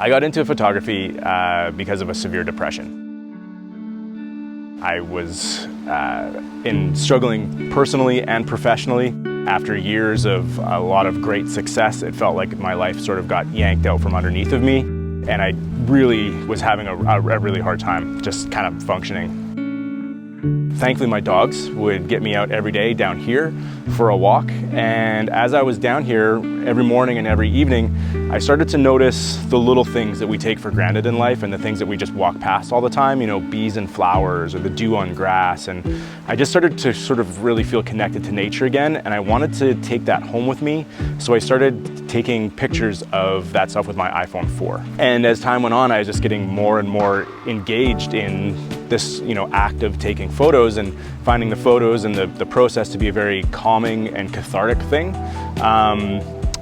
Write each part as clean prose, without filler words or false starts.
I got into photography because of a severe depression. I was struggling personally and professionally. After years of a lot of great success, it felt like my life sort of got yanked out from underneath of me, and I really was having a really hard time just kind of functioning. Thankfully, my dogs would get me out every day down here for a walk, and as I was down here every morning and every evening, I started to notice the little things that we take for granted in life and the things that we just walk past all the time, you know, bees and flowers or the dew on grass. And I just started to sort of really feel connected to nature again, and I wanted to take that home with me. So I started taking pictures of that stuff with my iPhone 4. And as time went on, I was just getting more and more engaged in this, you know, act of taking photos and finding the photos and the process to be a very calming and cathartic thing.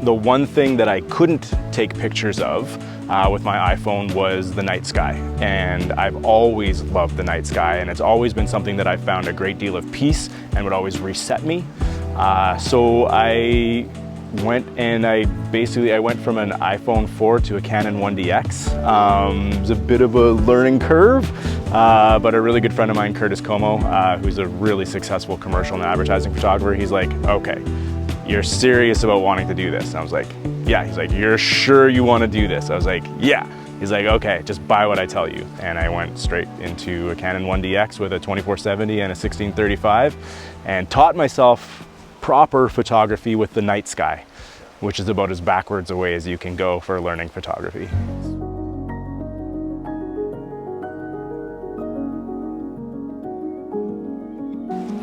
The one thing that I couldn't take pictures of with my iPhone was the night sky. And I've always loved the night sky, and it's always been something that I found a great deal of peace and would always reset me. So I went and I went from an iPhone 4 to a Canon 1DX. It was a bit of a learning curve, but a really good friend of mine, Curtis Como, who's a really successful commercial and advertising photographer, he's like, okay, you're serious about wanting to do this? And I was like, yeah. He's like, you're sure you want to do this? I was like, yeah. He's like, okay, just buy what I tell you. And I went straight into a Canon 1DX with a 24-70 and a 16-35 and taught myself proper photography with the night sky, which is about as backwards away as you can go for learning photography.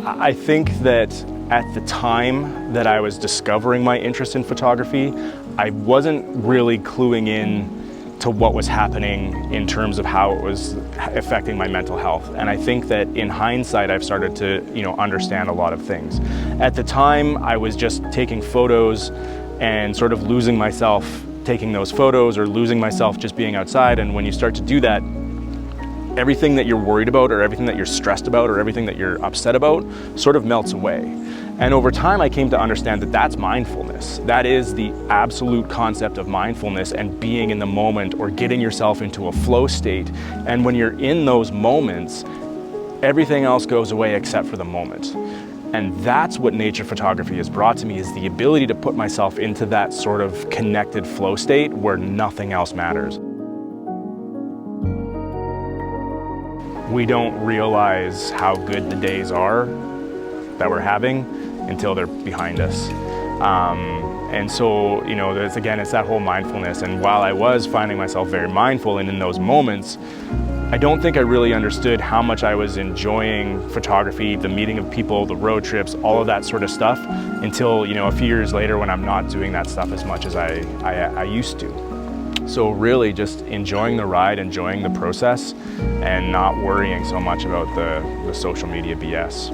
I think that at the time that I was discovering my interest in photography, I wasn't really cluing in to what was happening in terms of how it was affecting my mental health. And I think that in hindsight, I've started to, you know, understand a lot of things. At the time, I was just taking photos and sort of losing myself taking those photos, or losing myself just being outside. And when you start to do that, everything that you're worried about or everything that you're stressed about or everything that you're upset about sort of melts away. And over time, I came to understand that that's mindfulness. That is the absolute concept of mindfulness and being in the moment or getting yourself into a flow state. And when you're in those moments, everything else goes away except for the moment. And that's what nature photography has brought to me, is the ability to put myself into that sort of connected flow state where nothing else matters. We don't realize how good the days are that we're having until they're behind us. And so, you know, it's that whole mindfulness. And while I was finding myself very mindful and in those moments, I don't think I really understood how much I was enjoying photography, the meeting of people, the road trips, all of that sort of stuff, until, you know, a few years later when I'm not doing that stuff as much as I used to. So really just enjoying the ride, enjoying the process, and not worrying so much about the social media BS.